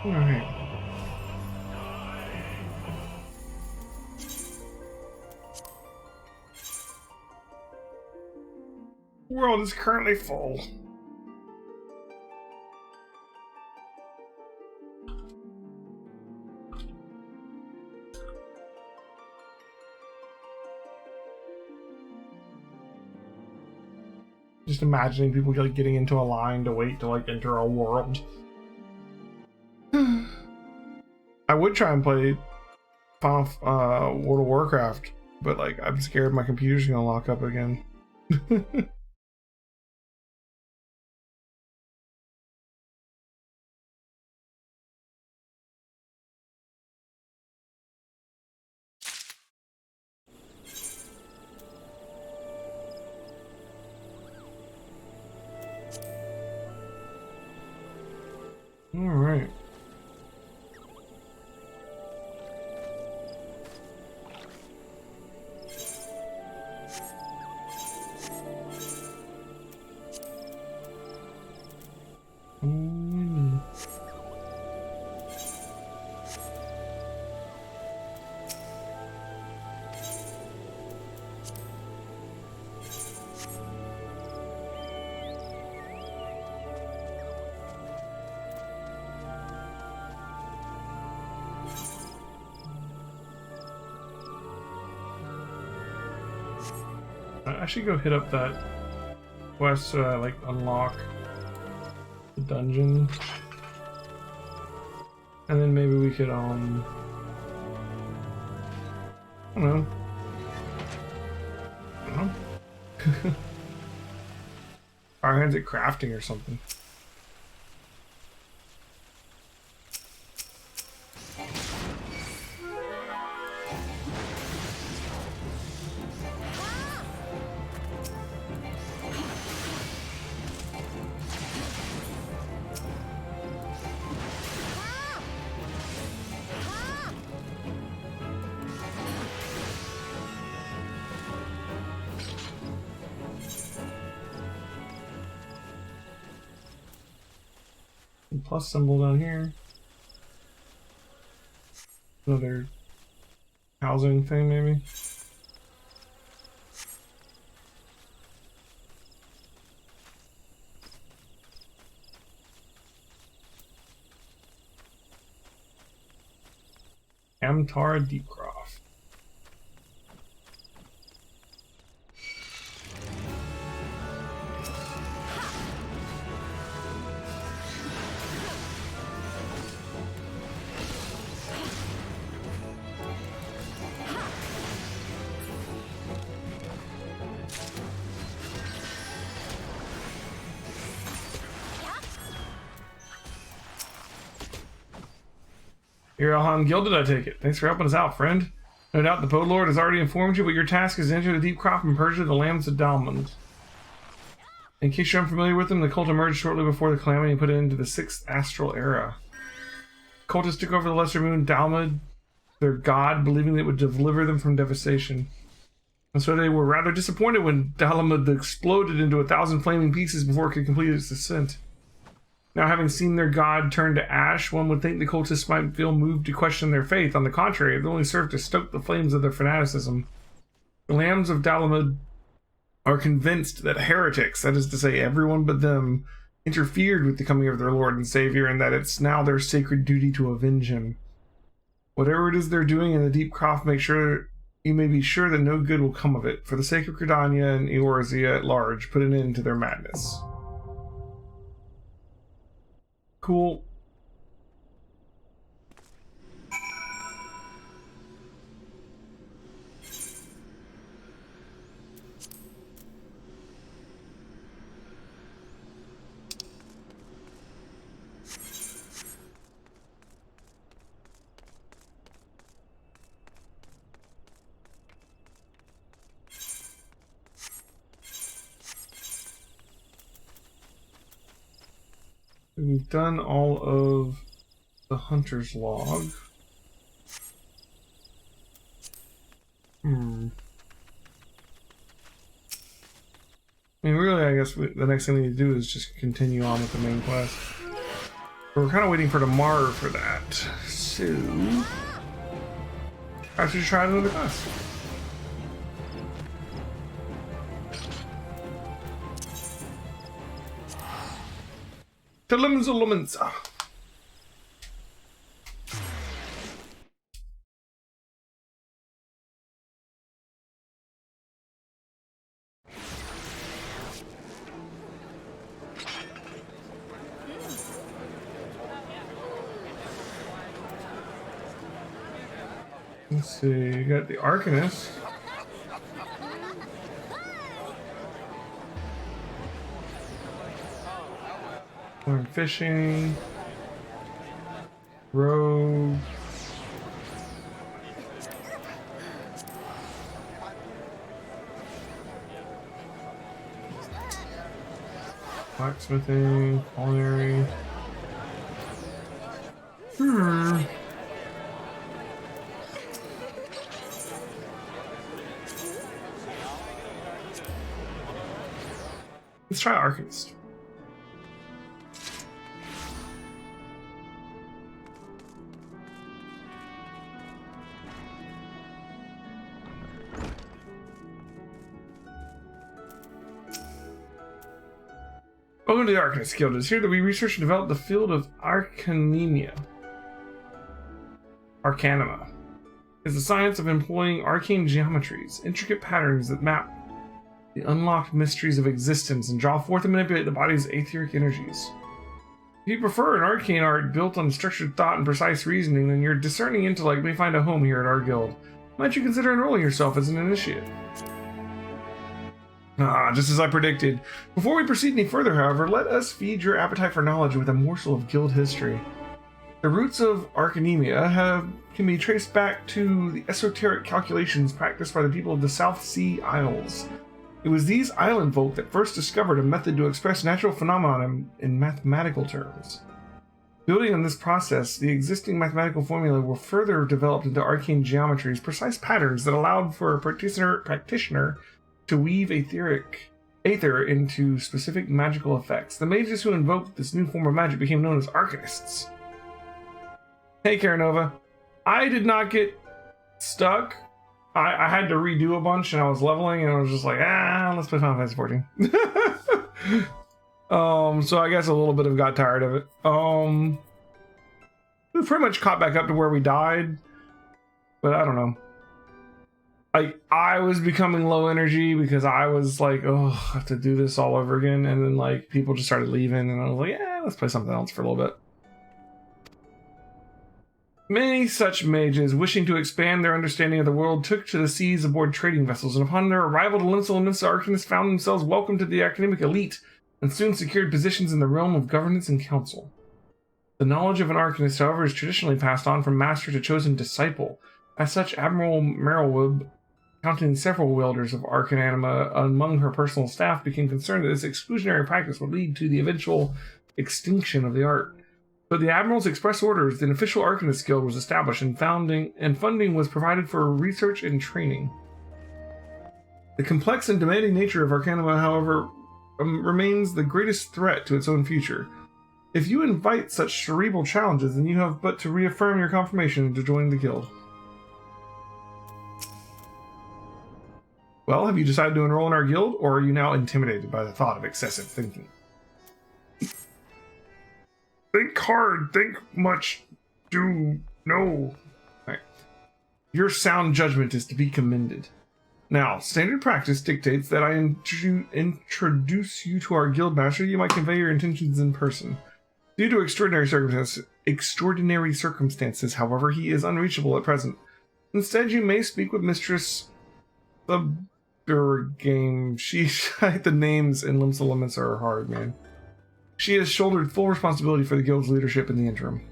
Alright. World is currently full. Just imagining people like getting into a line to wait to like enter a world. I would try and play World of Warcraft, but like I'm scared my computer's gonna lock up again. All right. I should go hit up that quest so I like unlock the dungeon, and then maybe we could I don't know. Our hands at crafting or something. Plus symbol down here. Another housing thing, maybe. Amtara Deepcroft. You're Alhan Gilded, I take it. Thanks for helping us out, friend. No doubt the Boat Lord has already informed you, but your task is to enter the Deepcroft and purge the Lambs of Dalmund. In case you're unfamiliar with them, the cult emerged shortly before the calamity and put it into the 6th astral era. Cultists took over the lesser moon Dalmud, their god, believing that it would deliver them from devastation. And so they were rather disappointed when Dalmud exploded into 1,000 flaming pieces before it could complete its descent. Now, having seen their god turn to ash, one would think the cultists might feel moved to question their faith. On the contrary, it only served to stoke the flames of their fanaticism. The Lambs of Dalmud are convinced that heretics, that is to say everyone but them, interfered with the coming of their Lord and Savior, and that it's now their sacred duty to avenge him. Whatever it is they're doing in the Deepcroft, you may be sure that no good will come of it. For the sake of Credania and Eorzea at large, put an end to their madness. Cool. We've done all of the hunter's log. I mean, really, I guess the next thing we need to do is just continue on with the main quest. We're kind of waiting for tomorrow for that. So, I should try another class. Telemenza. Let's see, you got the Arcanist. Learn fishing. Rogue. Blacksmithing, culinary. Let's try Arcanist. Welcome to the Arcanist Guild. It is here that we research and develop the field of Arcanema. Arcanema is the science of employing arcane geometries, intricate patterns that map the unlocked mysteries of existence and draw forth and manipulate the body's etheric energies. If you prefer an arcane art built on structured thought and precise reasoning, then your discerning intellect may find a home here at our guild. Might you consider enrolling yourself as an initiate? Just as I predicted. Before we proceed any further, however, let us feed your appetite for knowledge with a morsel of guild history. The roots of Arcanema can be traced back to the esoteric calculations practiced by the people of the South Sea Isles. It was these island folk that first discovered a method to express natural phenomena in mathematical terms. Building on this process, the existing mathematical formulae were further developed into arcane geometries, precise patterns that allowed for a practitioner to weave aether into specific magical effects. The mages who invoked this new form of magic became known as Arcanists. Hey, Karanova. I did not get stuck. I had to redo a bunch, and I was leveling, and I was just like, let's play Final Fantasy 14. So I guess a little bit of got tired of it. We pretty much caught back up to where we died, but I don't know. Like, I was becoming low energy because I was like, oh, I have to do this all over again, and then like people just started leaving, and I was like, let's play something else for a little bit. Many such mages, wishing to expand their understanding of the world, took to the seas aboard trading vessels, and upon their arrival to Limsel, the Arcanists found themselves welcomed to the academic elite, and soon secured positions in the realm of governance and council. The knowledge of an Arcanist, however, is traditionally passed on from master to chosen disciple. As such, Admiral Merylweb, counting several wielders of Arcanema among her personal staff, became concerned that this exclusionary practice would lead to the eventual extinction of the art. But the Admiral's express orders, an official Arcanist Guild was established, and funding was provided for research and training. The complex and demanding nature of Arcanema, however, remains the greatest threat to its own future. If you invite such cerebral challenges, then you have but to reaffirm your confirmation to join the guild. Well, have you decided to enroll in our guild, or are you now intimidated by the thought of excessive thinking? Think hard, think much, do no. Right. Your sound judgment is to be commended. Now, standard practice dictates that I introduce you to our guild master. You might convey your intentions in person. Due to extraordinary circumstances, however, he is unreachable at present. Instead, you may speak with Mistress Game. The names in Limbs Elements are hard, man. She has shouldered full responsibility for the guild's leadership in the interim.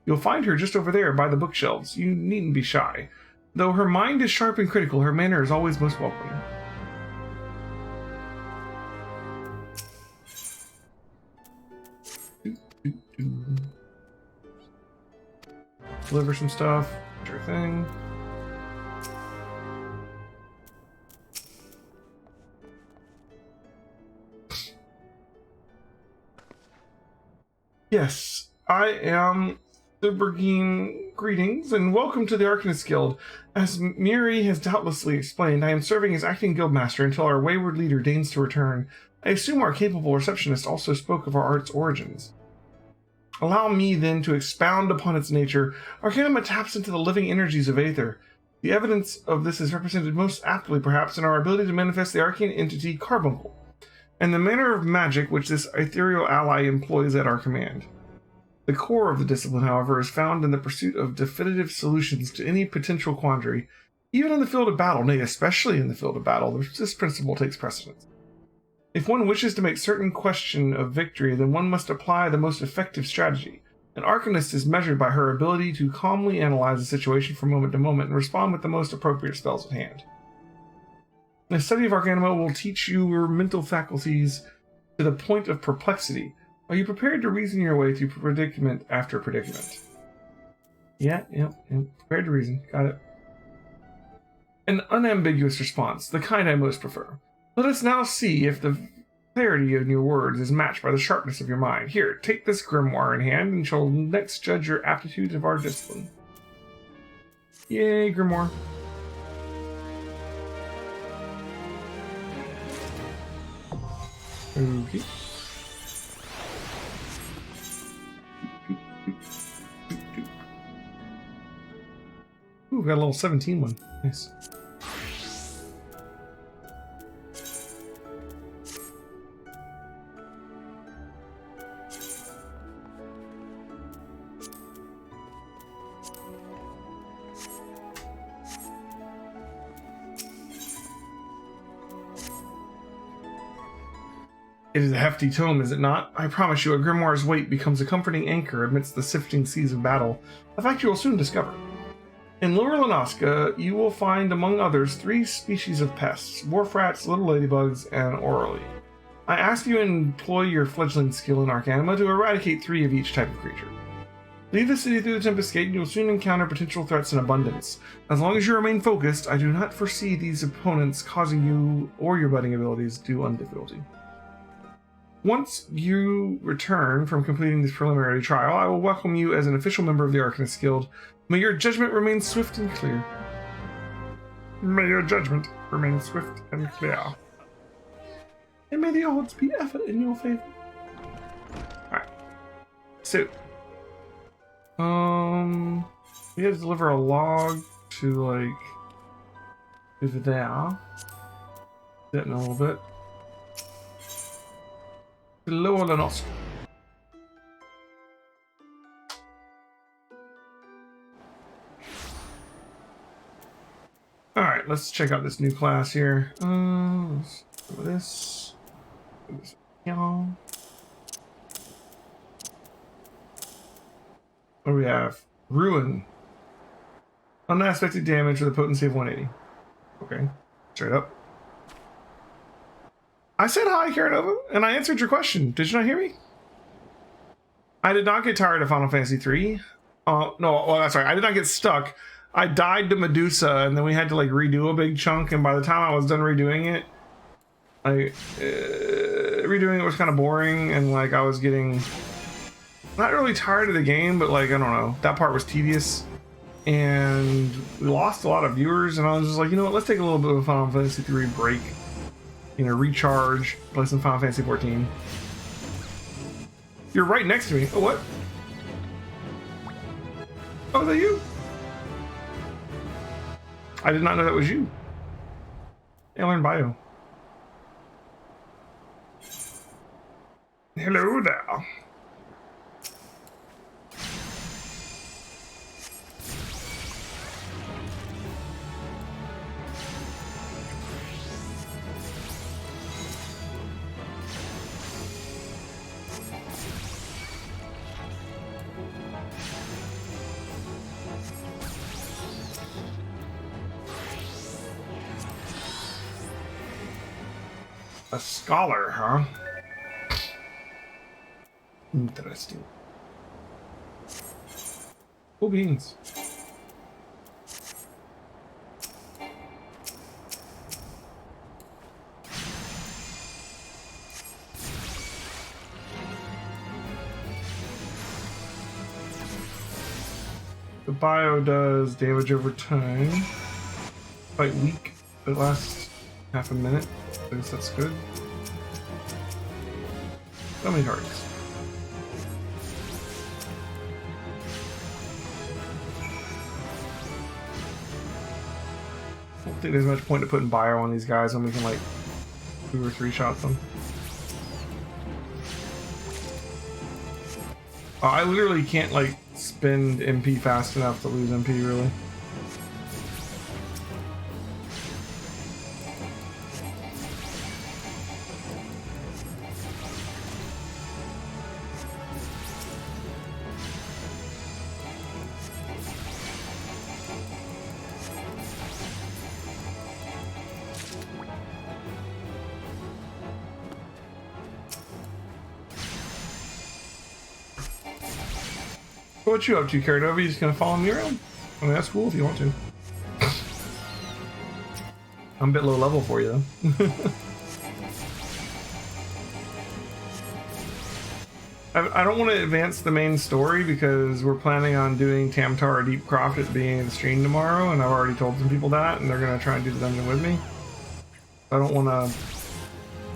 You'll find her just over there by the bookshelves. You needn't be shy. Though her mind is sharp and critical, her manner is always most welcome. Deliver some stuff. Sure thing. Yes, I am Silbergine. Greetings and welcome to the Arcanist Guild. As Miri has doubtlessly explained, I am serving as acting guildmaster until our wayward leader deigns to return. I assume our capable receptionist also spoke of our art's origins. Allow me then to expound upon its nature. Arcanum taps into the living energies of Aether. The evidence of this is represented most aptly, perhaps, in our ability to manifest the arcane entity Carbuncle, and the manner of magic which this ethereal ally employs at our command. The core of the discipline, however, is found in the pursuit of definitive solutions to any potential quandary. Even in the field of battle, nay, especially in the field of battle, this principle takes precedence. If one wishes to make certain question of victory, then one must apply the most effective strategy. An arcanist is measured by her ability to calmly analyze a situation from moment to moment and respond with the most appropriate spells at hand. The study of Arcanima will teach you your mental faculties to the point of perplexity. Are you prepared to reason your way through predicament after predicament? Yeah, prepared to reason. Got it. An unambiguous response, the kind I most prefer. Let us now see if the clarity of your words is matched by the sharpness of your mind. Here, take this grimoire in hand and shall next judge your aptitude of our discipline. Yay, grimoire. Okay. Ooh, we got a little 17 one. Nice. It is a hefty tome, is it not? I promise you, a grimoire's weight becomes a comforting anchor amidst the sifting seas of battle, a fact you will soon discover. In Lower Lanaska, you will find, among others, 3 species of pests: wharf-rats, little ladybugs, and orally. I ask you to employ your fledgling skill in Arcanima to eradicate 3 of each type of creature. Leave the city through the Tempest Gate and you will soon encounter potential threats in abundance. As long as you remain focused, I do not foresee these opponents causing you or your budding abilities to do difficulty. Once you return from completing this preliminary trial, I will welcome you as an official member of the Arcanist Guild. May your judgment remain swift and clear. May your judgment remain swift and clear. And may the odds be ever in your favor. Alright. So, we had to deliver a log to, like, over there. That in a little bit. Lower than us. Alright, let's check out this new class here. Let's do this. Yeah. What do we have? Ruin. Unaspected damage with a potency of 180. Okay, straight up. I said hi, Karanova, and I answered your question. Did you not hear me? I did not get tired of Final Fantasy III. No, well, that's right. I did not get stuck. I died to Medusa, and then we had to like redo a big chunk. And by the time I was done redoing it, redoing it was kind of boring, and like I was getting not really tired of the game, but like I don't know, that part was tedious, and we lost a lot of viewers. And I was just like, you know what? Let's take a little bit of a Final Fantasy III break. You know, recharge, play some Final Fantasy 14. You're right next to me. Oh, what? Oh, is that you? I did not know that was you. Alien Bio. Hello there. A scholar, huh? Interesting. Cool beans. The bio does damage over time. Quite weak. It lasts half a minute. I guess that's good. So many targets. I don't think there's much point to putting bio on these guys when we can like 2 or 3 shots them. I literally can't like spend MP fast enough to lose MP really. What you up to, Caradova? You just gonna follow me around? I mean, that's cool if you want to. I'm a bit low level for you, though. I don't want to advance the main story because we're planning on doing Tamtara Deep Croft at the beginning of the stream tomorrow, and I've already told some people that, and they're gonna try and do the dungeon with me. I don't want to,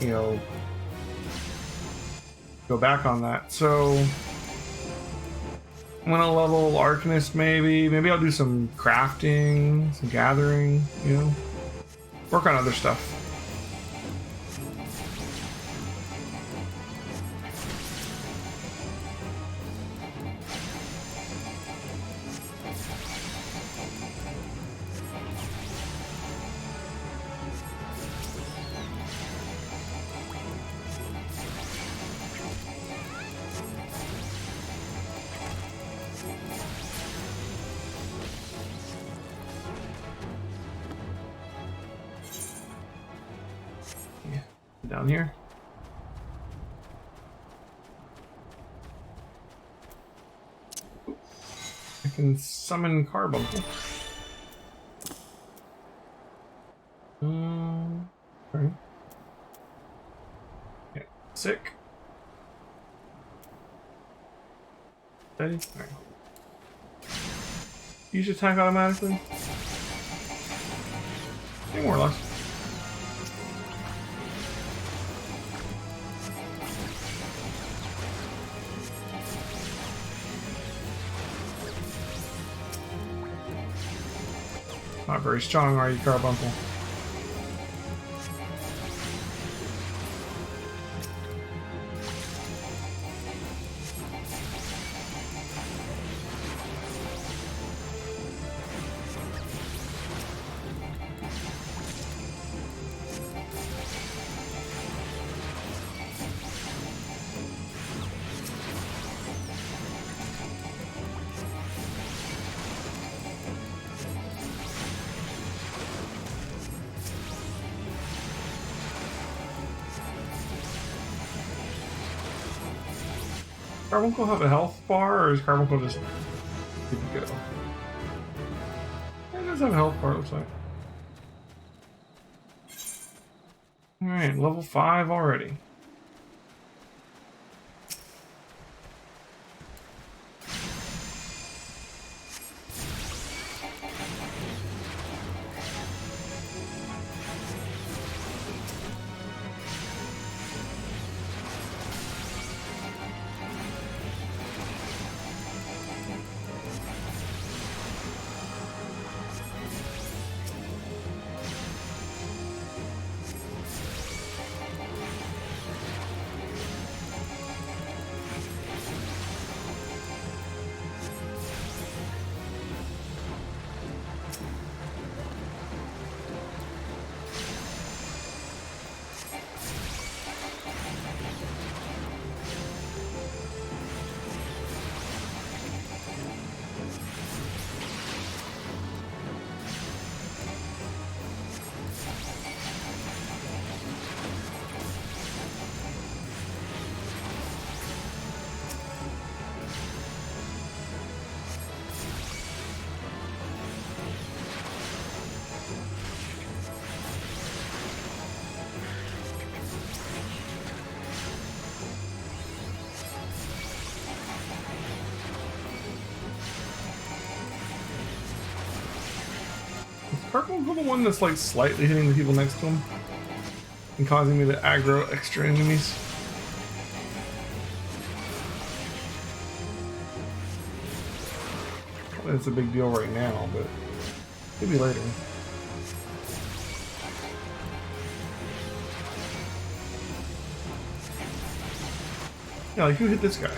you know, go back on that. So I'm gonna level Arcanist maybe. Maybe I'll do some crafting, some gathering, you know. Work on other stuff. Down here. I can summon Carbuncle. Okay. Yeah. Sick. Steady. Alright. Use attack automatically. More or less. Not very strong, are you, Carbuncle? Carbuncle have a health bar, or is Carbuncle just good to go? It does have a health bar, it looks like. Alright, level 5 already. purple the one that's like slightly hitting the people next to him and causing me to aggro extra enemies? Well, it's a big deal right now, but maybe later. Yeah, like who hit this guy?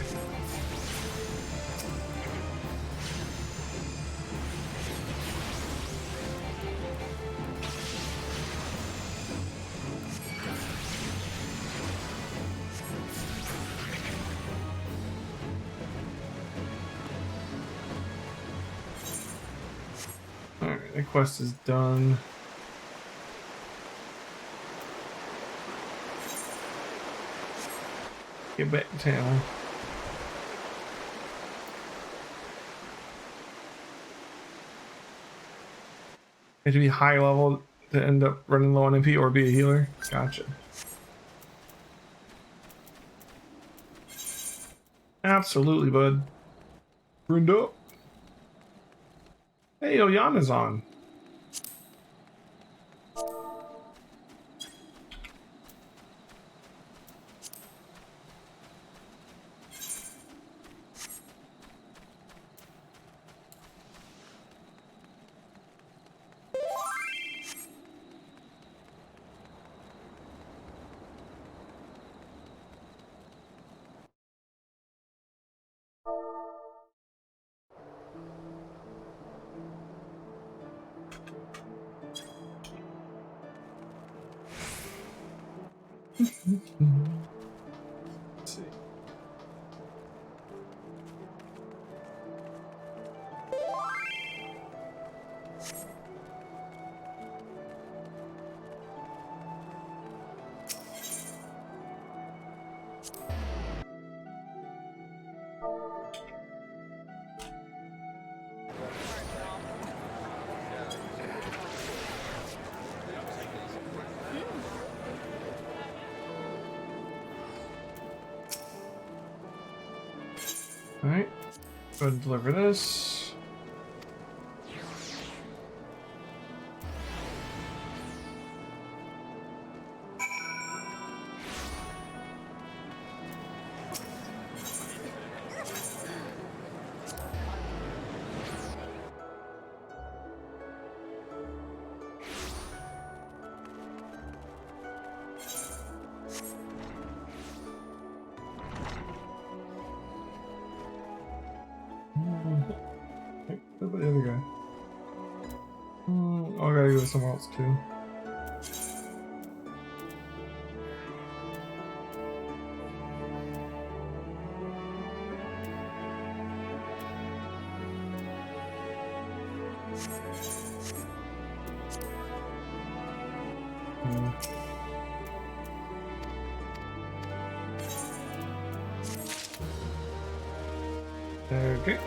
Alright, that quest is done. Get back to town. You have to be high level to end up running low on MP or be a healer? Gotcha. Absolutely, bud. Burned up. Hey, Oyana's on. Let's see. Alright, go ahead and deliver this. What about the other guy? Oh, I gotta go somewhere else too. Okay.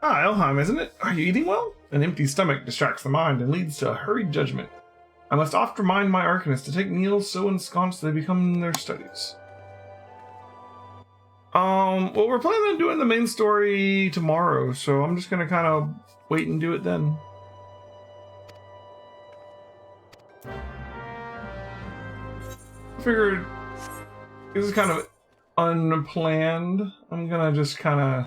Ah, Elheim, isn't it? Are you eating well? An empty stomach distracts the mind and leads to a hurried judgment. I must oft remind my arcanists to take meals so ensconced they become their studies. Well, we're planning on doing the main story tomorrow, so I'm just gonna kind of wait and do it then. I figured this is kind of unplanned. I'm gonna just kind of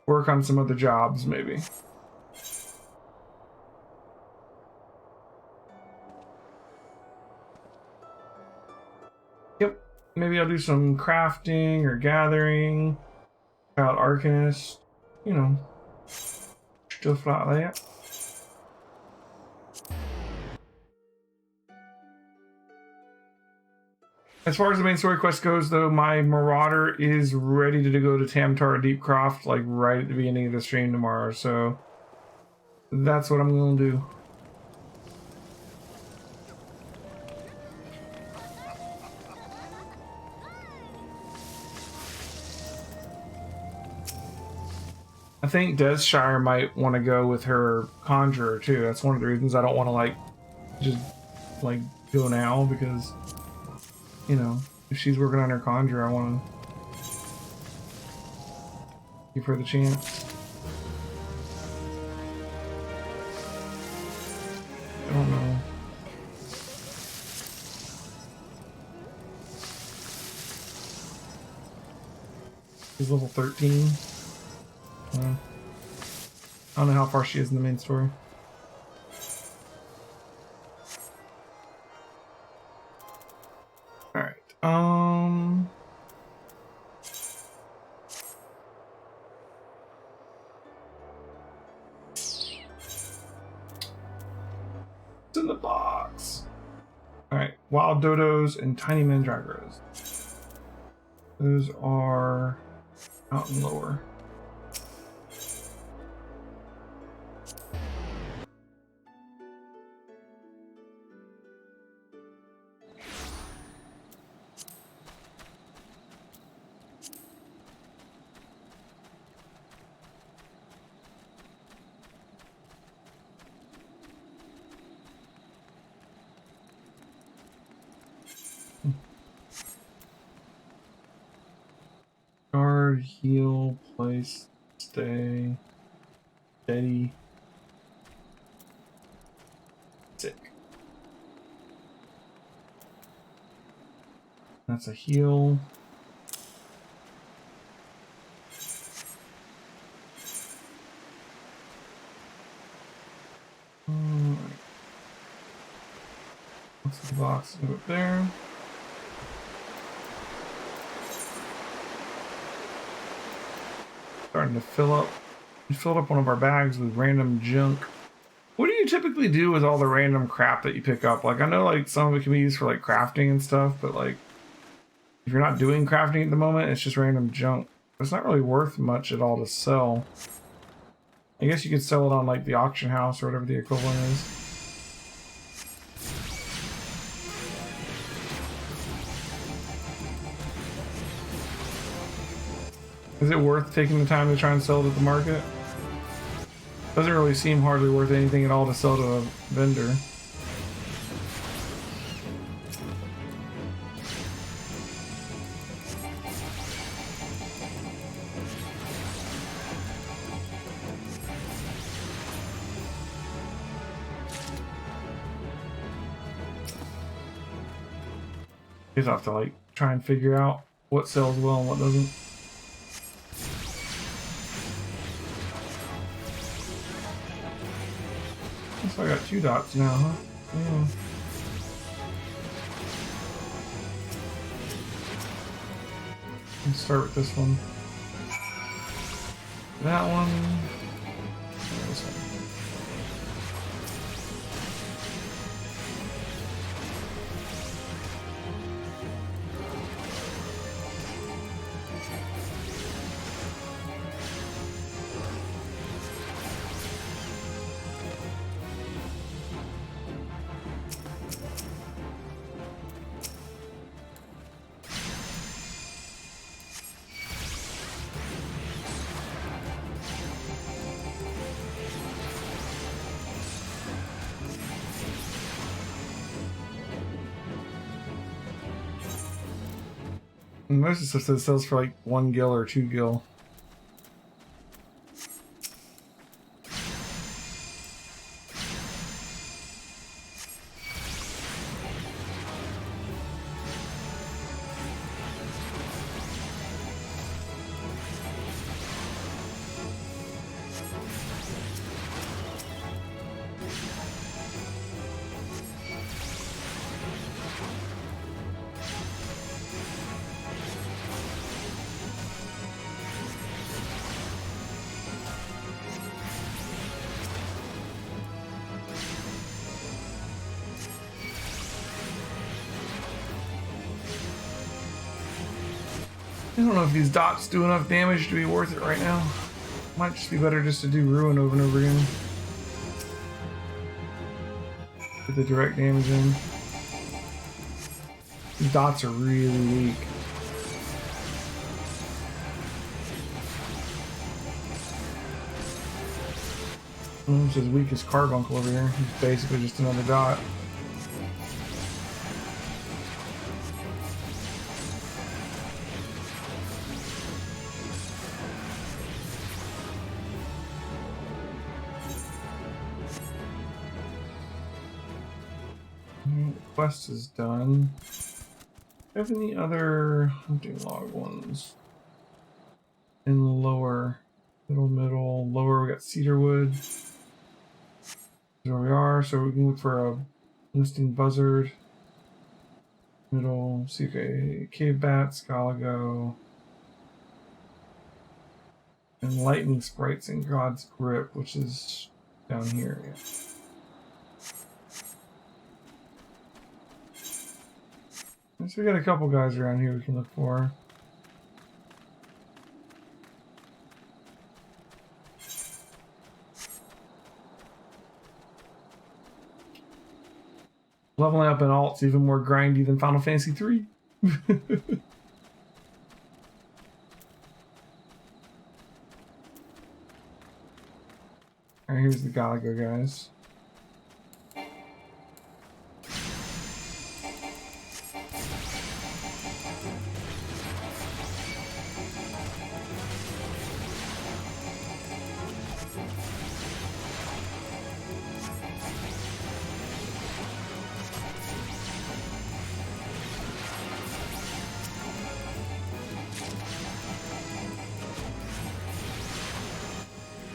work on some other jobs, maybe. Yep, maybe I'll do some crafting or gathering, out arcanist, you know, stuff like that. As far as the main story quest goes, though, my Marauder is ready to go to Tamtar Deepcroft, like right at the beginning of the stream tomorrow, so that's what I'm gonna do. I think Desshire might want to go with her Conjurer too. That's one of the reasons I don't want to like just like go now, because you know, if she's working on her Conjurer, I want to give her the chance. I don't know. She's level 13. I don't know how far she is in the main story. Alright, it's in the box. Alright, wild dodos and tiny mandragoras. Those are out and lower. Guard, heal, place, stay, steady, sick. That's a heal. Alright. What's the box? Move it there. Starting to fill up. We filled up one of our bags with random junk. What do you typically do with all the random crap that you pick up? Like, I know like some of it can be used for like crafting and stuff, but like if you're not doing crafting at the moment, it's just random junk. It's not really worth much at all to sell. I guess you could sell it on like the auction house or whatever the equivalent is. Is it worth taking the time to try and sell it at the market? Doesn't really seem hardly worth anything at all to sell to a vendor. You just have to like try and figure out what sells well and what doesn't. So I got 2 dots now, huh? Yeah. Let's start with this one. That one. And this one. Most of the stuff sells for like 1 gil or 2 gil. I don't know if these dots do enough damage to be worth it right now. Might just be better just to do Ruin over and over again. Get the direct damage in. These dots are really weak. This is weakest carbuncle over here. He's basically just another dot. Quest is done. Do you have any other hunting log ones? In the lower, middle, lower, we got cedarwood. There we are, so we can look for a nesting buzzard. Middle, see, okay, cave bat, scalago. And lightning sprites in God's grip, which is down here. Yeah. So we got a couple guys around here we can look for. Leveling up in alt's even more grindy than Final Fantasy 3. Alright, here's the Galaga guys.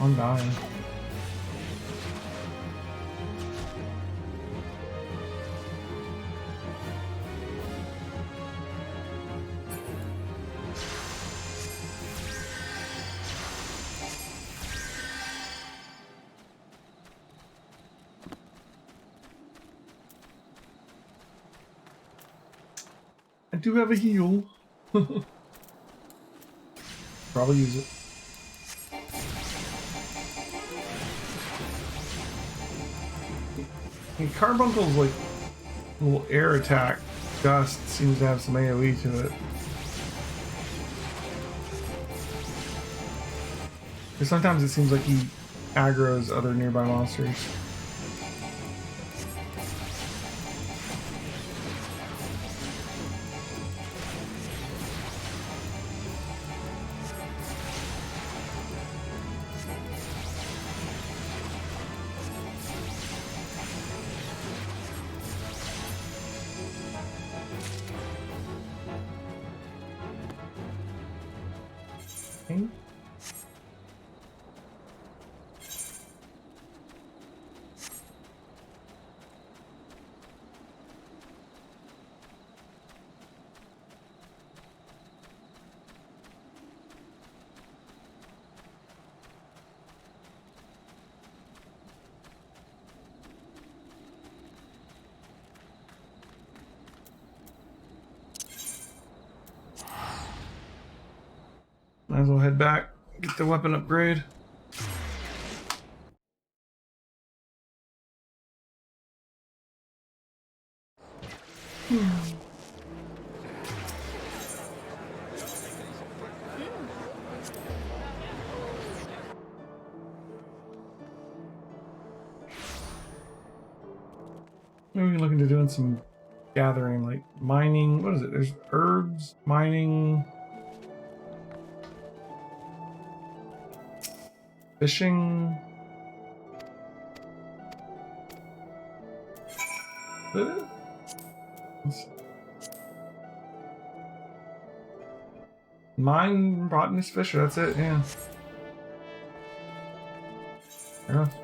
I'm dying. I do have a heal. Probably use it. And Carbuncle's like little air attack gust seems to have some AoE to it. Because sometimes it seems like he aggroes other nearby monsters. Might as well head back, get the weapon upgrade. Maybe we can look into doing some gathering, like mining. What is it? There's herbs, mining, fishing. Mine, botanist, fisher, that's it, yeah. Fair enough.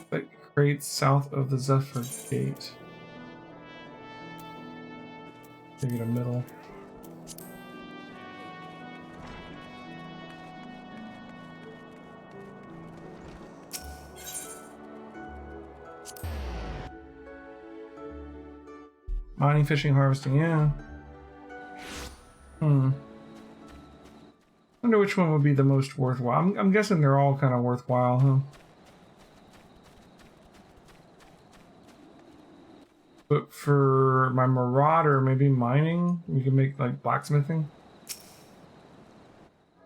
That crates south of the Zephyr Gate. Maybe the middle. Mining, fishing, harvesting, yeah. Wonder which one would be the most worthwhile. I'm guessing they're all kind of worthwhile, huh? But for my marauder, maybe mining? We can make like blacksmithing.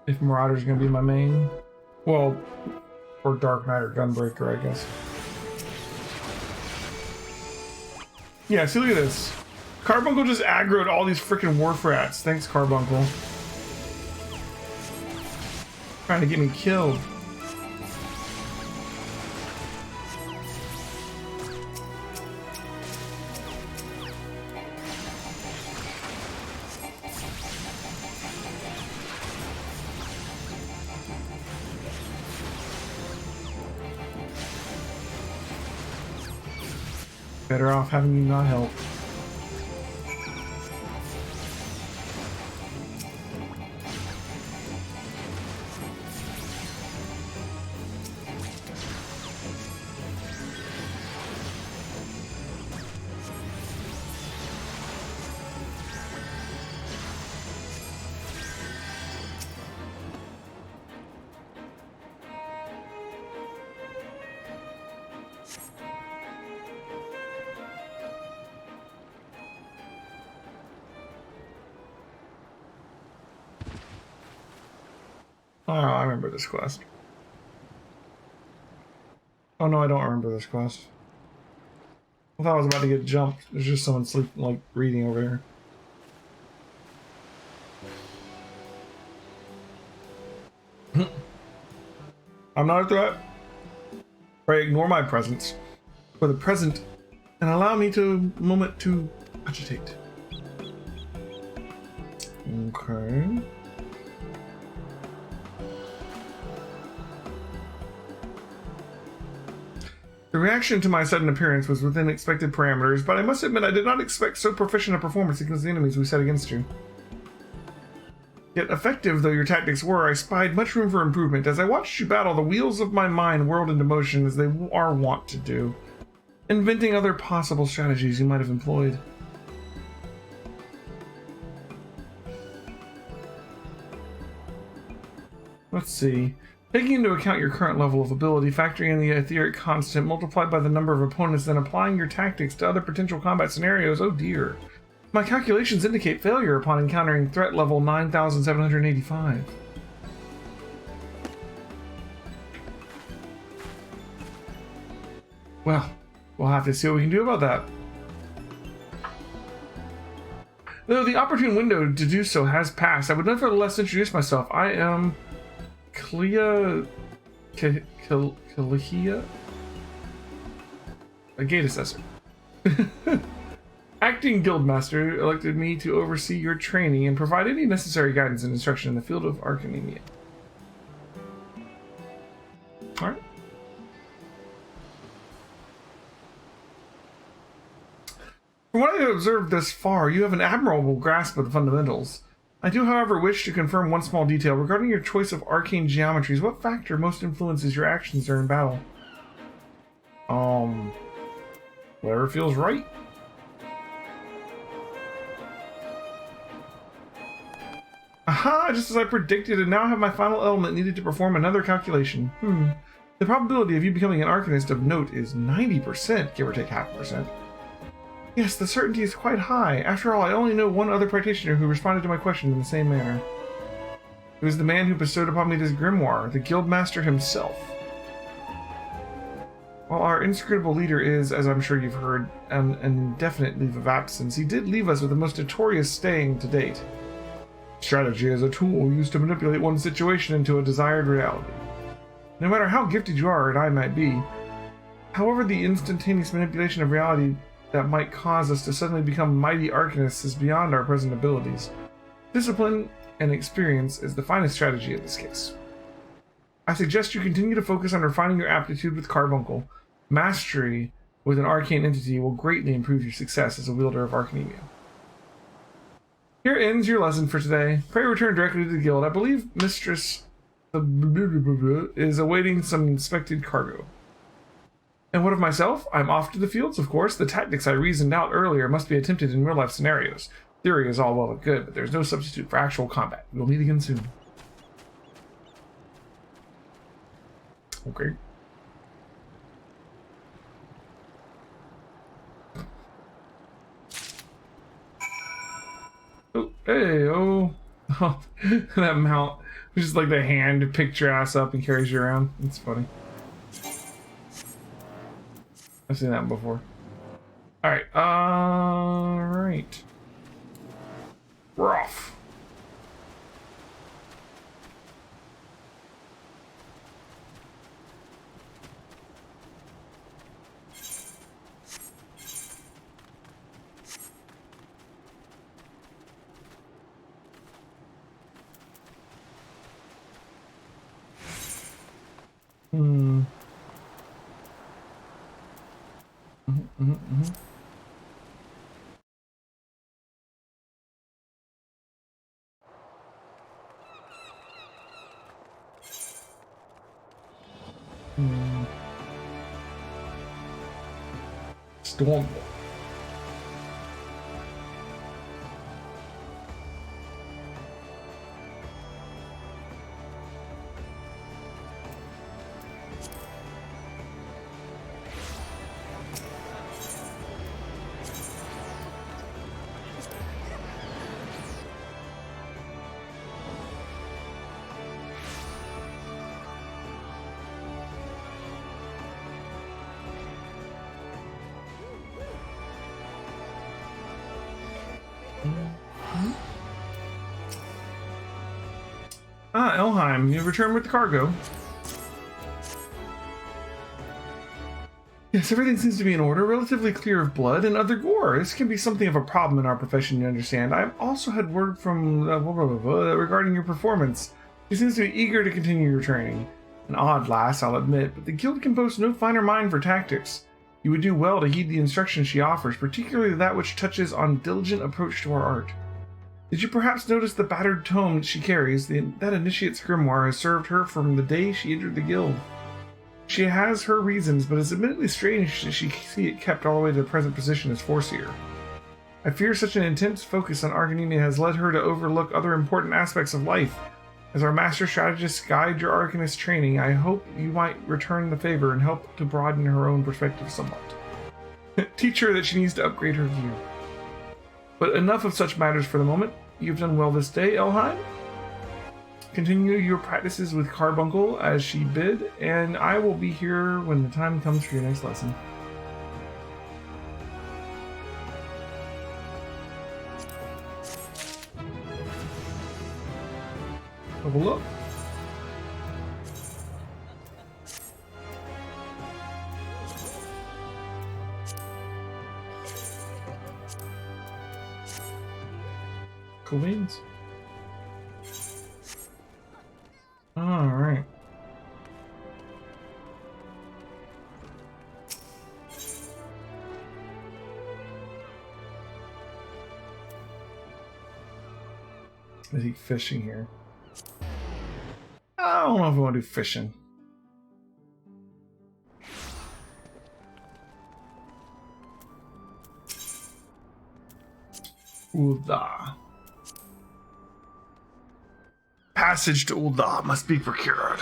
If Marauder's gonna be my main. Well, or Dark Knight or Gunbreaker, I guess. Yeah, see, look at this. Carbuncle just aggroed all these freaking Wharf Rats. Thanks, Carbuncle. Trying to get me killed. Better off having you not help. Oh, I remember this quest. Oh no, I don't remember this quest. I thought I was about to get jumped. There's just someone sleeping, like, reading over here. I'm not a threat. Pray ignore my presence for the present and allow me to moment to agitate. Okay. The reaction to my sudden appearance was within expected parameters, but I must admit I did not expect so proficient a performance against the enemies we set against you. Yet effective though your tactics were, I spied much room for improvement. As I watched you battle, the wheels of my mind whirled into motion as they are wont to do, inventing other possible strategies you might have employed. Let's see. Taking into account your current level of ability, factoring in the etheric constant, multiplied by the number of opponents, then applying your tactics to other potential combat scenarios, oh dear. My calculations indicate failure upon encountering threat level 9,785. Well, we'll have to see what we can do about that. Though the opportune window to do so has passed, I would nevertheless introduce myself. I am Kalia, a gate assessor. Acting Guildmaster elected me to oversee your training and provide any necessary guidance and instruction in the field of Arcanemia. Alright. From what I have observed thus far, you have an admirable grasp of the fundamentals. I do, however, wish to confirm one small detail. Regarding your choice of arcane geometries, what factor most influences your actions during battle? Whatever feels right. Aha! Just as I predicted, and now have my final element needed to perform another calculation. The probability of you becoming an Arcanist of note is 90%, give or take half a percent. Yes, the certainty is quite high. After all, I only know one other practitioner who responded to my question in the same manner. It was the man who bestowed upon me this grimoire, the Guildmaster himself. While our inscrutable leader is, as I'm sure you've heard, an indefinite leave of absence, he did leave us with the most notorious staying to date. Strategy is a tool used to manipulate one situation into a desired reality. No matter how gifted you are, and I might be, however, the instantaneous manipulation of reality that might cause us to suddenly become mighty arcanists is beyond our present abilities. Discipline and experience is the finest strategy in this case. I suggest you continue to focus on refining your aptitude with Carbuncle. Mastery with an arcane entity will greatly improve your success as a wielder of Arcanemia. Here ends your lesson for today. Pray return directly to the guild. I believe Mistress is awaiting some inspected cargo. And what of myself? I'm off to the fields, of course. The tactics I reasoned out earlier must be attempted in real-life scenarios. Theory is all well and good, but there's no substitute for actual combat. We'll meet again soon. Okay. Oh, hey, oh. Oh, that mount. Just like the hand picks your ass up and carries you around. It's funny. I've seen that before. Alright, alright. We're off. Hmm. Storm. Ah, Elheim, you returned with the cargo. Yes, everything seems to be in order, relatively clear of blood and other gore. This can be something of a problem in our profession, you understand. I've also had word from regarding your performance. She seems to be eager to continue your training. An odd lass, I'll admit, but the guild can boast no finer mind for tactics. You would do well to heed the instructions she offers, particularly that which touches on diligent approach to our art. Did you perhaps notice the battered tome she carries? That initiate's grimoire has served her from the day she entered the guild. She has her reasons, but it's admittedly strange that she see it kept all the way to the present position as Foreseer. I fear such an intense focus on Arcanine has led her to overlook other important aspects of life. As our master strategist guide your Arcanist training, I hope you might return the favor and help to broaden her own perspective somewhat. Teach her that she needs to upgrade her gear. But enough of such matters for the moment. You've done well this day, Elheim. Continue your practices with Carbuncle as she bid, and I will be here when the time comes for your next lesson. Level up. Cool beans. All right. Is he fishing here? I don't know if I want to do fishing. Ul'dah. Passage to Ul'dah must be procured.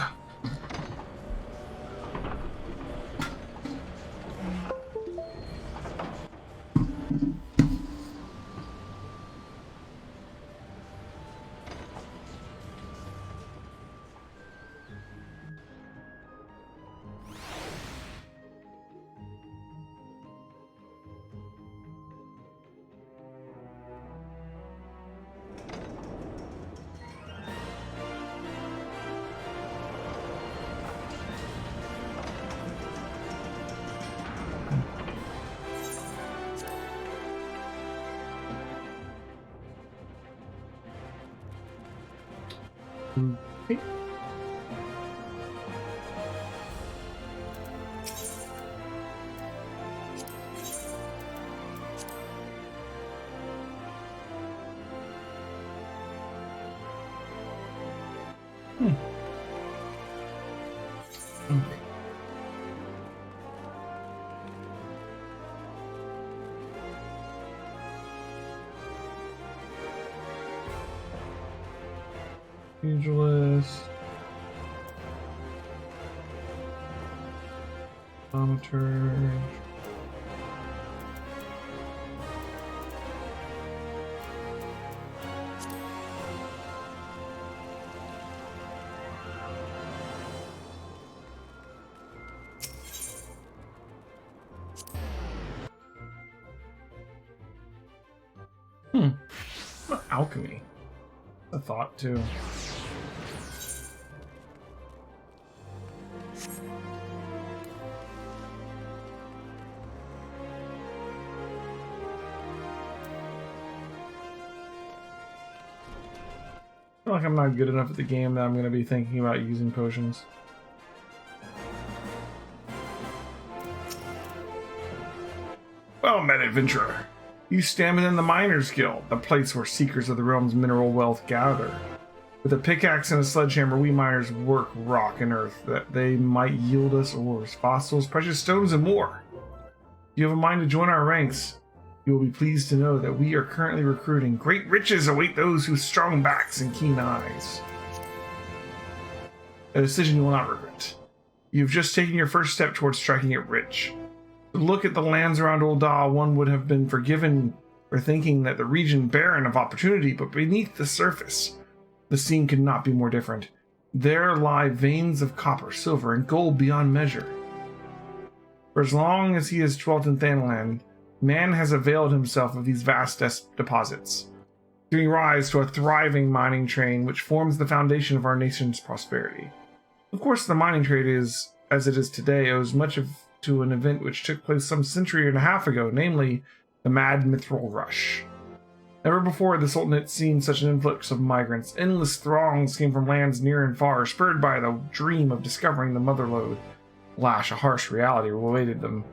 Okay. Okay. Pugilist. Thaumaturge. alchemy. A thought too. I feel like I'm not good enough at the game that I'm going to be thinking about using potions. Well met, adventurer. You stand within the Miners' Guild, the place where seekers of the realm's mineral wealth gather. With a pickaxe and a sledgehammer, we miners work rock and earth that they might yield us ores, fossils, precious stones, and more. If you have a mind to join our ranks, you will be pleased to know that we are currently recruiting. Great riches await those whose strong backs and keen eyes. A decision you will not regret. You've just taken your first step towards striking it rich. To look at the lands around Old Da, one would have been forgiven for thinking that the region barren of opportunity, but beneath the surface, the scene could not be more different. There lie veins of copper, silver, and gold beyond measure. For as long as he has dwelt in Thanaland, man has availed himself of these vast deposits, giving rise to a thriving mining trade which forms the foundation of our nation's prosperity. Of course, the mining trade is, as it is today, owes much to an event which took place some century and a half ago, namely the Mad Mithril Rush. Never before had the Sultanate seen such an influx of migrants. Endless throngs came from lands near and far, spurred by the dream of discovering the motherlode. Alas, a harsh reality awaited them.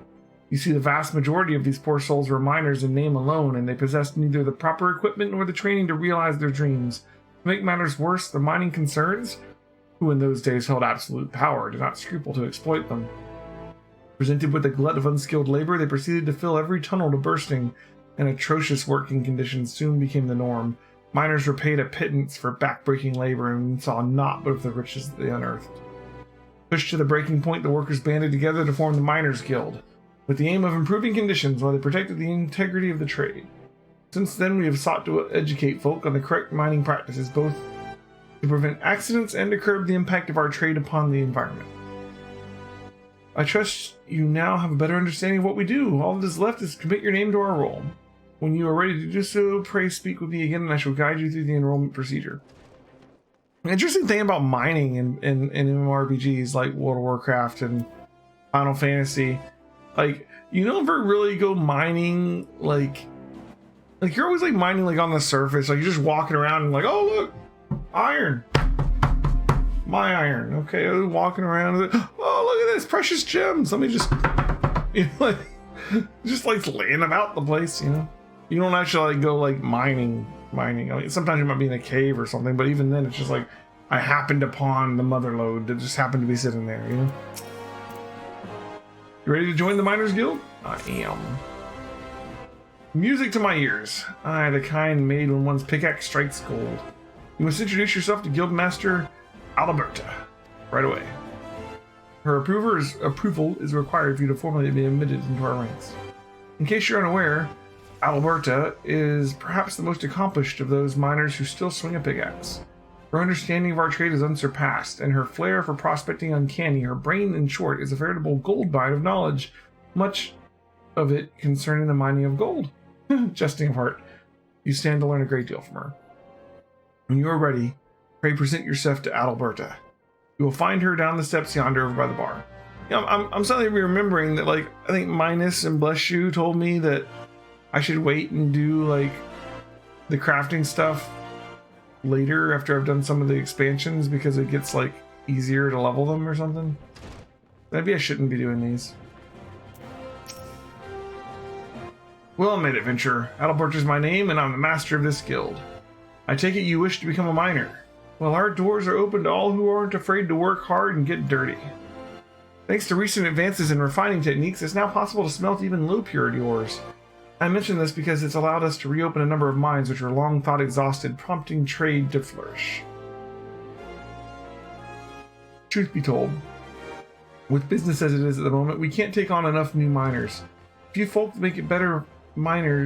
You see, the vast majority of these poor souls were miners in name alone, and they possessed neither the proper equipment nor the training to realize their dreams. To make matters worse, the mining concerns, who in those days held absolute power, did not scruple to exploit them. Presented with a glut of unskilled labor, they proceeded to fill every tunnel to bursting, and atrocious working conditions soon became the norm. Miners were paid a pittance for back-breaking labor and saw naught but of the riches that they unearthed. Pushed to the breaking point, the workers banded together to form the Miners' Guild, with the aim of improving conditions while they protected the integrity of the trade. Since then, we have sought to educate folk on the correct mining practices, both to prevent accidents and to curb the impact of our trade upon the environment. I trust you now have a better understanding of what we do. All that is left is to commit your name to our role. When you are ready to do so, pray speak with me again, and I shall guide you through the enrollment procedure. An interesting thing about mining in MMORPGs like World of Warcraft and Final Fantasy, like, you never really go mining, like you're always like mining like on the surface, like you're just walking around and like, oh look, iron. My iron. Okay, I was walking around. Oh, look at this precious gems. Let me just, just like laying them out the place. You don't actually like go like mining. I mean, sometimes you might be in a cave or something, but even then, it's just like I happened upon the motherlode that just happened to be sitting there. You ready to join the Miners' Guild? I am. Music to my ears. I, the kind made when one's pickaxe strikes gold. You must introduce yourself to Guildmaster Alberta right away. Her approval is required for you to formally be admitted into our ranks. In case you're unaware, Alberta is perhaps the most accomplished of those miners who still swing a pickaxe. Her understanding of our trade is unsurpassed, and her flair for prospecting uncanny. Her brain, in short, is a veritable gold mine of knowledge, much of it concerning the mining of gold. Jesting apart, you stand to learn a great deal from her. When you are ready, pray present yourself to Adalberta. You will find her down the steps yonder over by the bar. I'm suddenly remembering that, like, I think Minus and Bless You told me that I should wait and do, like, the crafting stuff later after I've done some of the expansions because it gets, like, easier to level them or something. Maybe I shouldn't be doing these. Well met, adventurer. Adalbert is my name, and I'm the master of this guild. I take it you wish to become a miner. Well, our doors are open to all who aren't afraid to work hard and get dirty. Thanks to recent advances in refining techniques, it's now possible to smelt even low-purity ores. I mention this because it's allowed us to reopen a number of mines which were long thought exhausted, prompting trade to flourish. Truth be told, with business as it is at the moment, we can't take on enough new miners. Few folk make better miners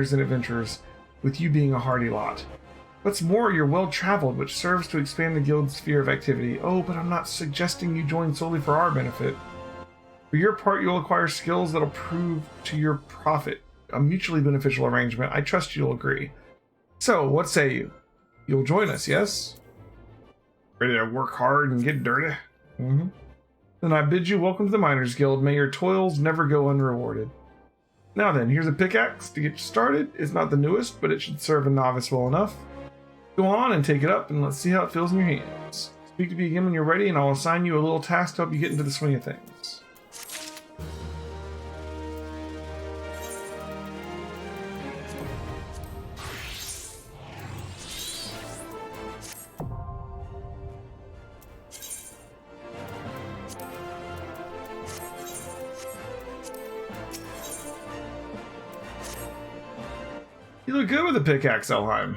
than adventurers, with you being a hardy lot. What's more, you're well-traveled, which serves to expand the guild's sphere of activity. Oh, but I'm not suggesting you join solely for our benefit. For your part, you'll acquire skills that'll prove to your profit a mutually beneficial arrangement. I trust you'll agree. So, what say you? You'll join us, yes? Ready to work hard and get dirty? Mm-hmm. Then I bid you welcome to the Miners Guild. May your toils never go unrewarded. Now then, here's a pickaxe to get you started. It's not the newest, but it should serve a novice well enough. Go on and take it up, and let's see how it feels in your hands. Speak to me again when you're ready, and I'll assign you a little task to help you get into the swing of things. You look good with a pickaxe, Elheim.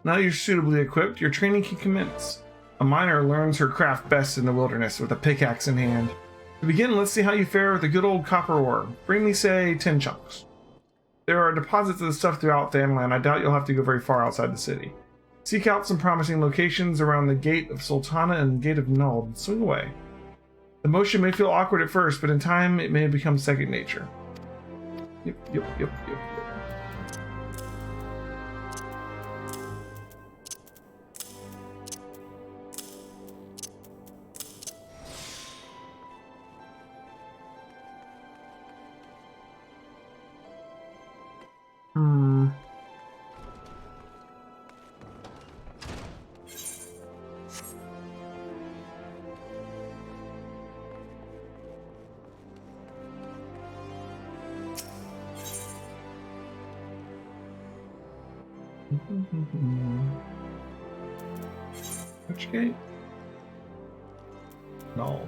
Now you're suitably equipped, your training can commence. A miner learns her craft best in the wilderness with a pickaxe in hand. To begin, let's see how you fare with the good old copper ore. Bring me, say, 10 chunks. There are deposits of the stuff throughout Thanland. I doubt you'll have to go very far outside the city. Seek out some promising locations around the Gate of Sultana and Gate of Null and swing away. The motion may feel awkward at first, but in time it may become second nature. Yep. Which gate? No.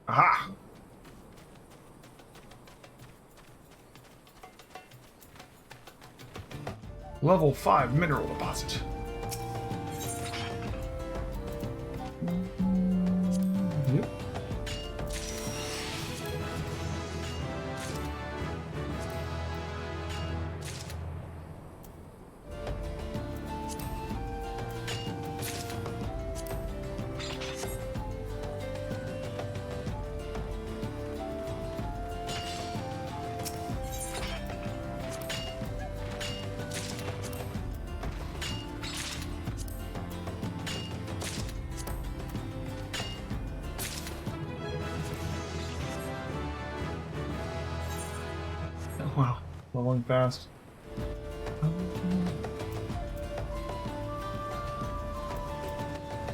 Aha! Level 5 mineral deposit. Yep. Wow, leveling fast.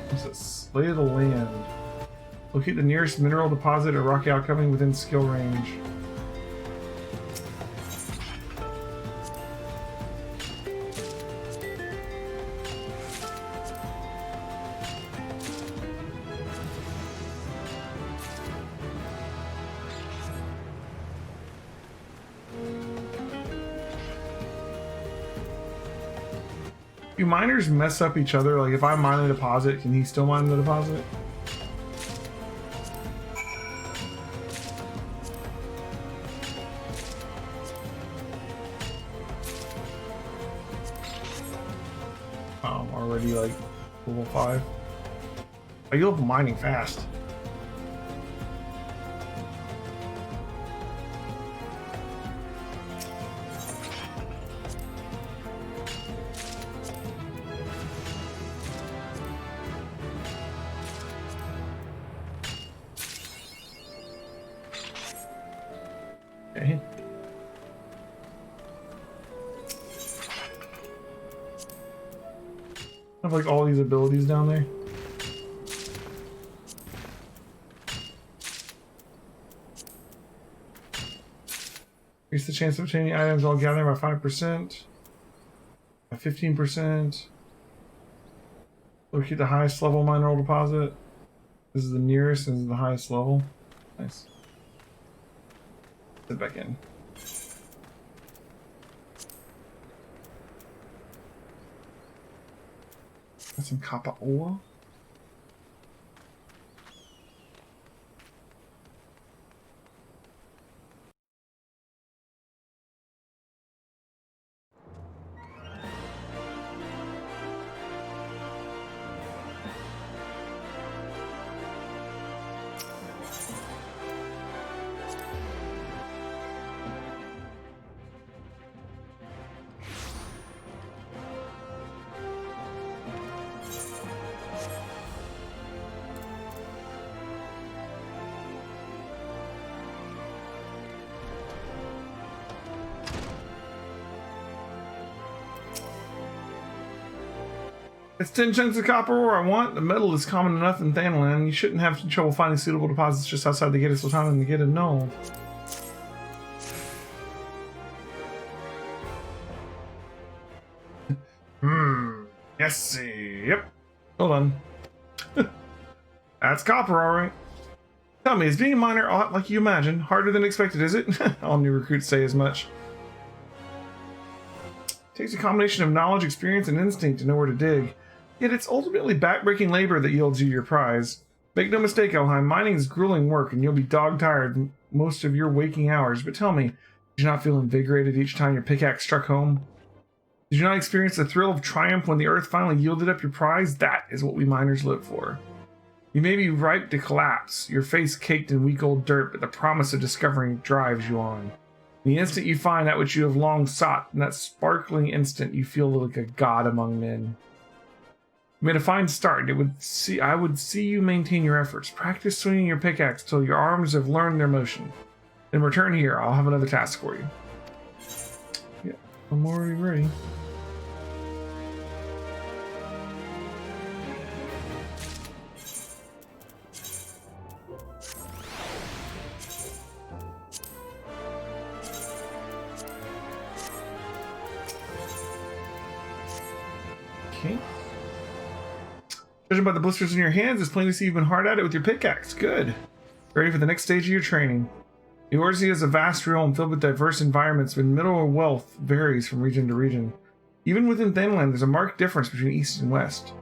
What's this? Lay of the land. Locate the nearest mineral deposit or rocky outcropping within skill range. Do miners mess up each other? Like, if I mine a deposit, can he still mine the deposit? Oh, I'm already like level 5. I get up mining fast. Okay. I have like all these abilities down there. Increase the chance of obtaining items while gathering by 5%. By 15%. Locate the highest level mineral deposit. This is the nearest and this is the highest level. Nice. Sit back in. Got some copper ore. It's 10 chunks of copper ore I want. The metal is common enough in Thanland. You shouldn't have trouble finding suitable deposits just outside the gate of Sultan and the gate of Null. Yes, see. Yep. Hold on. That's copper, alright. Tell me, is being a miner, like you imagine, harder than expected, is it? All new recruits say as much. Takes a combination of knowledge, experience, and instinct to know where to dig. Yet it's ultimately backbreaking labor that yields you your prize. Make no mistake, Elheim, mining is grueling work and you'll be dog-tired most of your waking hours. But tell me, did you not feel invigorated each time your pickaxe struck home? Did you not experience the thrill of triumph when the earth finally yielded up your prize? That is what we miners live for. You may be ripe to collapse, your face caked in weak old dirt, but the promise of discovering drives you on. The instant you find that which you have long sought, in that sparkling instant, you feel like a god among men. You made a fine start. I would see you maintain your efforts. Practice swinging your pickaxe till your arms have learned their motion. Then return here. I'll have another task for you. Yeah, I'm already ready. Okay. Judging by the blisters in your hands, it's plain to see you've been hard at it with your pickaxe. Good. Ready for the next stage of your training. Eorzea is a vast realm filled with diverse environments, but mineral wealth varies from region to region. Even within Thanland, there's a marked difference between east and west.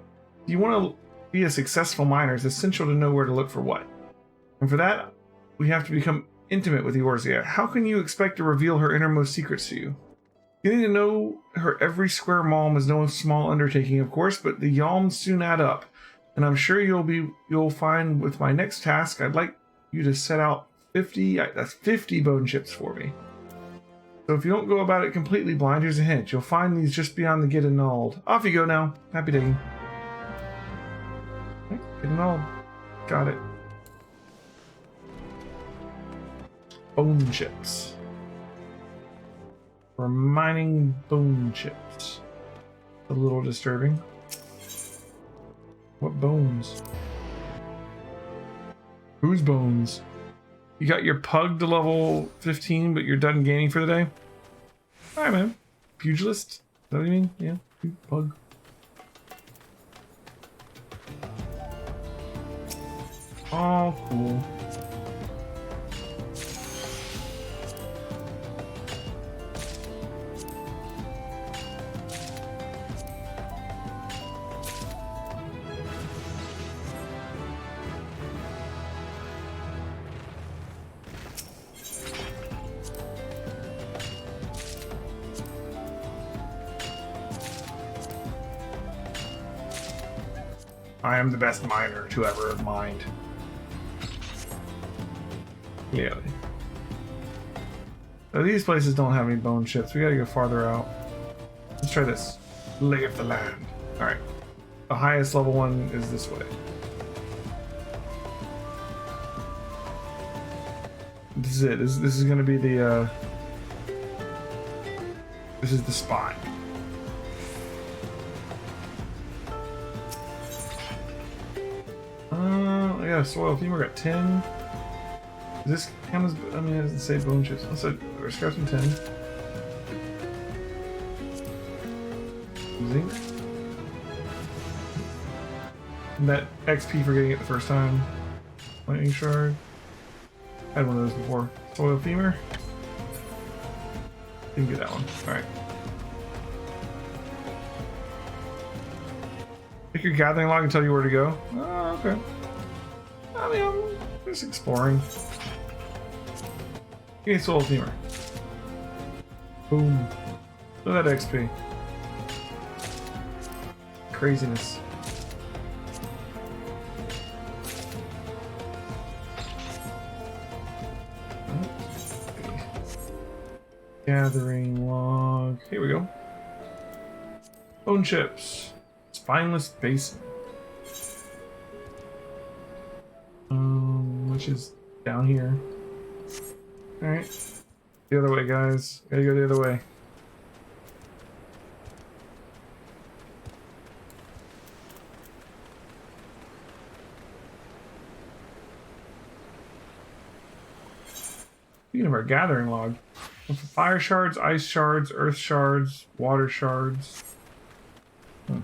If you want to be a successful miner, it's essential to know where to look for what. And for that, we have to become intimate with Eorzea. How can you expect to reveal her innermost secrets to you? Getting to know her every square malm is no small undertaking, of course, but the yalms soon add up. And I'm sure you'll find with my next task, I'd like you to set out 50 bone chips for me. So if you don't go about it completely blind, here's a hint. You'll find these just beyond the gate annulled. Off you go now. Happy digging. Okay, gate annulled. Got it. Bone chips. We're mining bone chips. A little disturbing. What bones? Whose bones? You got your pug to level 15, but you're done gaining for the day? Alright, man. Pugilist? Is that what you mean? Yeah, pug. Oh, cool. I am the best miner to ever have mined. Clearly. So these places don't have any bone chips. We gotta go farther out. Let's try this. Lay of the land. Alright. The highest level one is this way. This is it. This is gonna be the this is the spot. I got a soil femur, got 10. Is this count as, I mean, it doesn't say bone chips. Let's scrap some 10. Zinc. And that XP for getting it the first time. Lightning shard. I had one of those before. Soil femur. Didn't get that one. Alright. Pick your gathering log and tell you where to go. Oh, okay. I mean, I'm just exploring. Give me soul femur. Boom. Look at that XP. Craziness. Gathering log. Here we go. Bone chips. Spineless basin. Which is down here. Alright. The other way, guys. Gotta go the other way. Speaking of our gathering log, fire shards, ice shards, earth shards, water shards. Good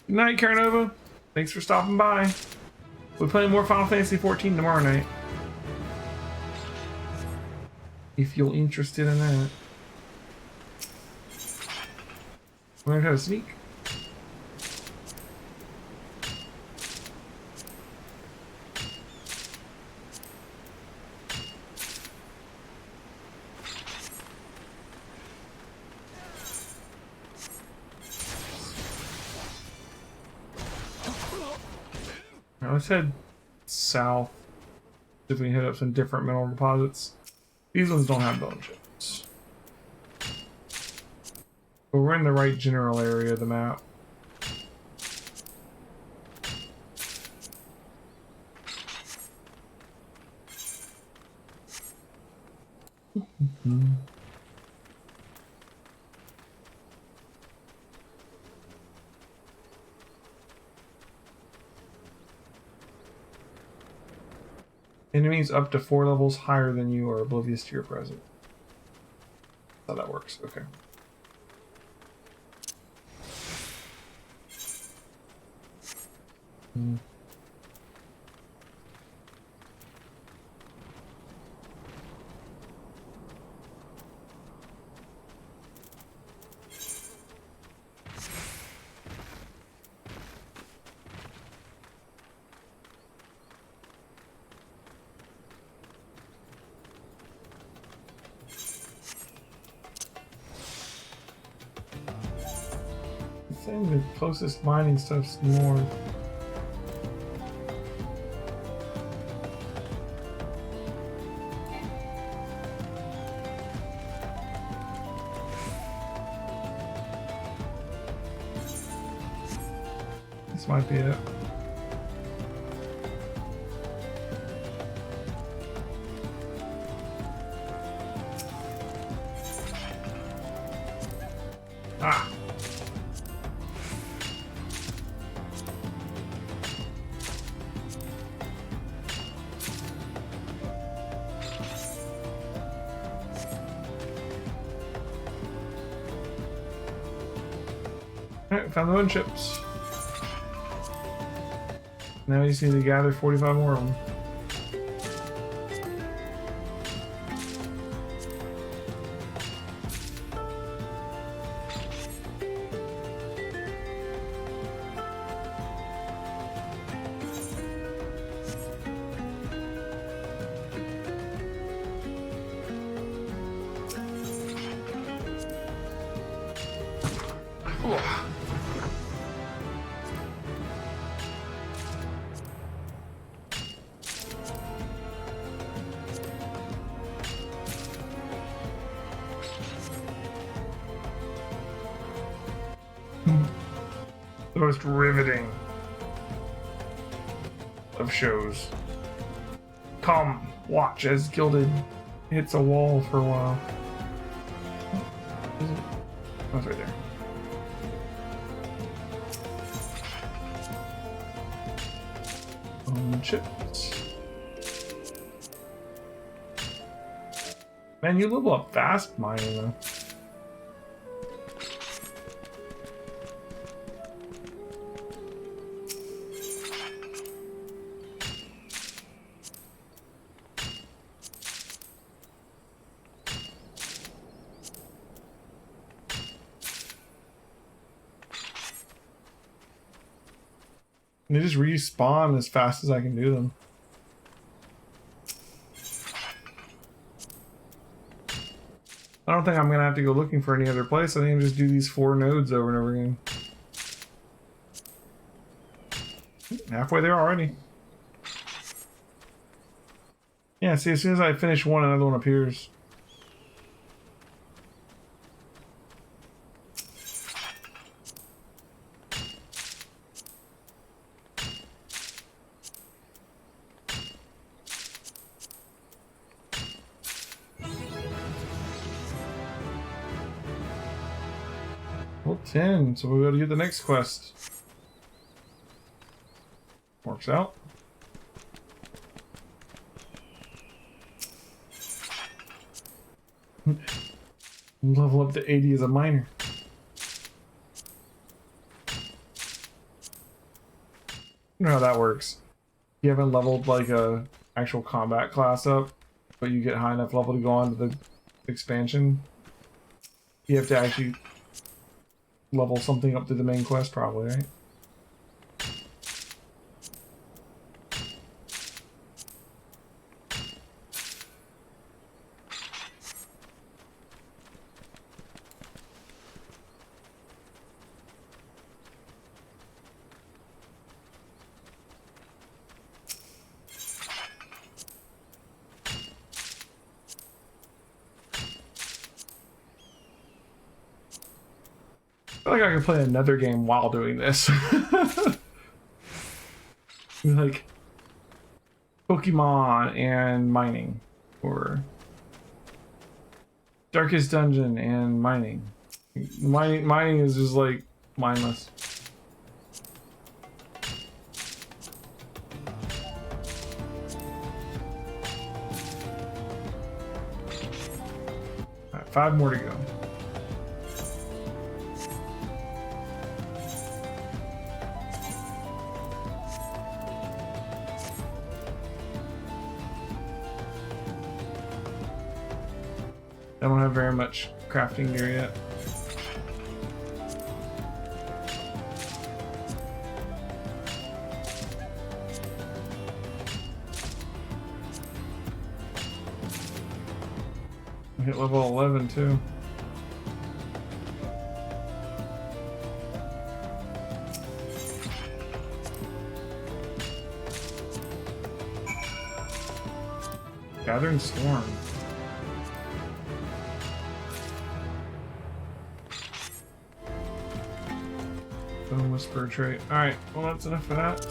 night, Caranova. Thanks for stopping by. We're playing more Final Fantasy XIV tomorrow night. If you're interested in that. Learn how to sneak. Now let's head south. See if we can hit up some different mineral deposits. These ones don't have bone chips. But we're in the right general area of the map. Enemies up to 4 levels higher than you are oblivious to your presence. That's how that works. Okay. I think the closest mining stuff's north. This might be it. Ah! Alright, found the wood chips. Now we just need to gather 45 more of them. The most riveting of shows. Come, watch as Gilded hits a wall for a while. Oh, it's right there. Chips. Man, you level up fast mining though. They just respawn as fast as I can do them. I don't think I'm gonna have to go looking for any other place. I think I can just do these 4 nodes over and over again. Halfway there already. Yeah, see, as soon as I finish one, another one appears. Well, 10, so we'll be able to get the next quest. Works out. Level up to 80 as a miner. You know how that works. You haven't leveled like a actual combat class up, but you get high enough level to go on to the expansion. You have to actually level something up to the main quest, probably, right? I feel like I could play another game while doing this. Like Pokemon and mining, or Darkest Dungeon and mining. Mining is just like mindless. All right, 5 more to go. I don't have very much crafting gear yet. I hit level 11 too. Gathering Storm. Whisper trait. Alright, well that's enough for that.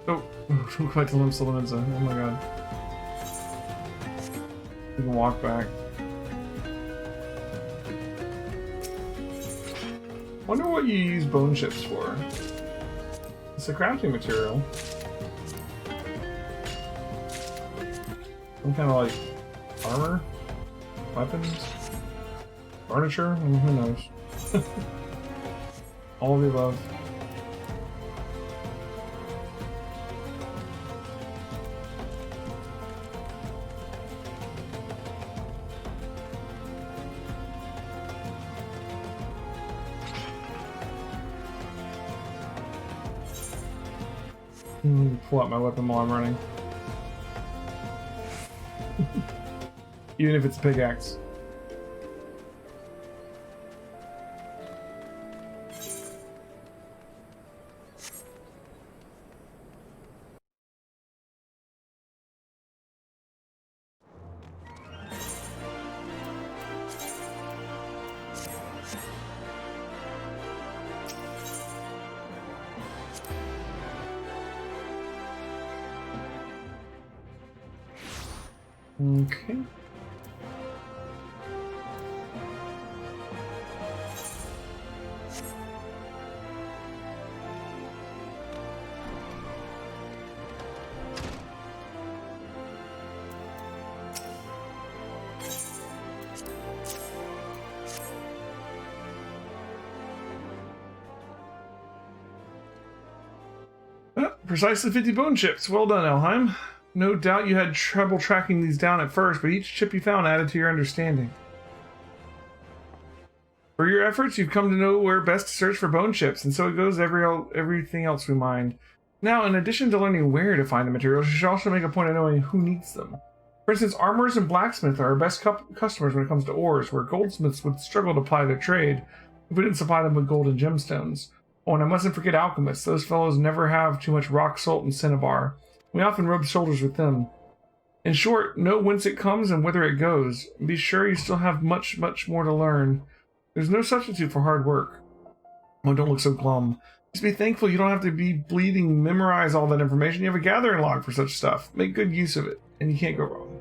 Oh, don't quite to Limb Solomonza. Oh my god. We can walk back. Wonder what you use bone chips for. It's a crafting material. Some kind of like armor? Weapons? Furniture? Who knows? All of the above. Pull out my weapon while I'm running. Even if it's a pickaxe. Okay. Precisely 50 bone chips. Well done, Elheim. No doubt you had trouble tracking these down at first, but each chip you found added to your understanding. For your efforts, you've come to know where best to search for bone chips, and so it goes everything else we mined. Now, in addition to learning where to find the materials, you should also make a point of knowing who needs them. For instance, armorers and blacksmiths are our best customers when it comes to ores, where goldsmiths would struggle to ply their trade if we didn't supply them with gold and gemstones. Oh, and I mustn't forget alchemists. Those fellows never have too much rock salt and cinnabar. We often rub shoulders with them. In short, know whence it comes and whither it goes. Be sure you still have much, much more to learn. There's no substitute for hard work. Oh, don't look so glum. Just be thankful you don't have to be bleeding memorize all that information. You have a gathering log for such stuff. Make good use of it, and you can't go wrong.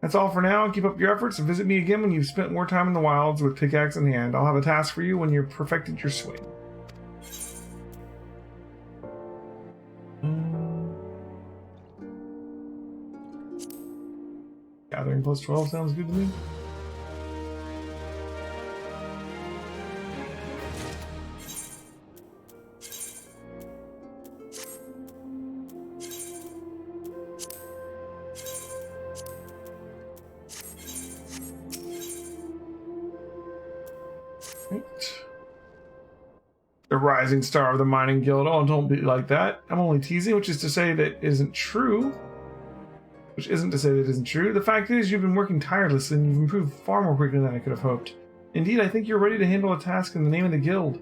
That's all for now. Keep up your efforts and visit me again when you've spent more time in the wilds with pickaxe in hand. I'll have a task for you when you've perfected your swing. Gathering plus 12 sounds good to me. The rising star of the mining guild. Oh, don't be like that. I'm only teasing, which is to say that isn't true. Which isn't to say that it isn't true. The fact is, you've been working tirelessly and you've improved far more quickly than I could have hoped. Indeed, I think you're ready to handle a task in the name of the guild.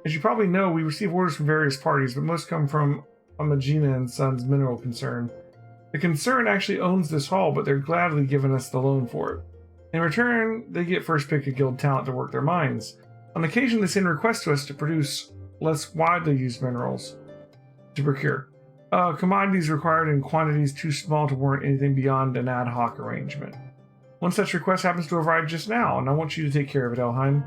As you probably know, we receive orders from various parties, but most come from Amagina and Sons Mineral Concern. The concern actually owns this hall, but they're gladly giving us the loan for it. In return, they get first pick of guild talent to work their mines. On occasion, they send requests to us to produce less widely used minerals to procure. Commodities required in quantities too small to warrant anything beyond an ad hoc arrangement. One such request happens to have arrived just now, and I want you to take care of it, Elheim.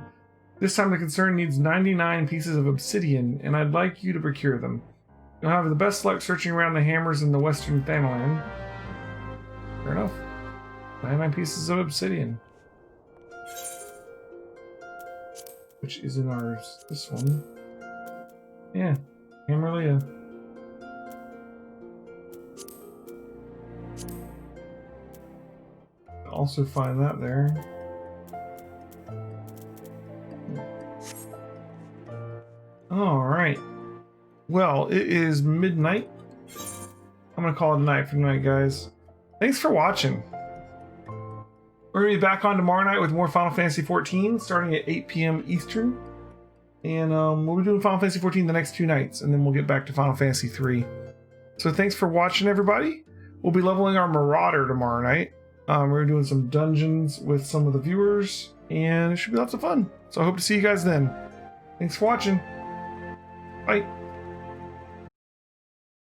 This time the concern needs 99 pieces of obsidian, and I'd like you to procure them. You'll have the best luck searching around the hammers in the western Thanalan. Fair enough. 99 pieces of obsidian. Which is in ours. This one. Yeah. Hammerlia. Also find that there. Alright. Well, it is midnight. I'm gonna call it a night for tonight, guys. Thanks for watching. We're gonna be back on tomorrow night with more Final Fantasy XIV, starting at 8 p.m. Eastern. And we'll be doing Final Fantasy XIV the next 2 nights, and then we'll get back to Final Fantasy III. So thanks for watching, everybody. We'll be leveling our Marauder tomorrow night. We're doing some dungeons with some of the viewers, and it should be lots of fun. So I hope to see you guys then. Thanks for watching. Bye.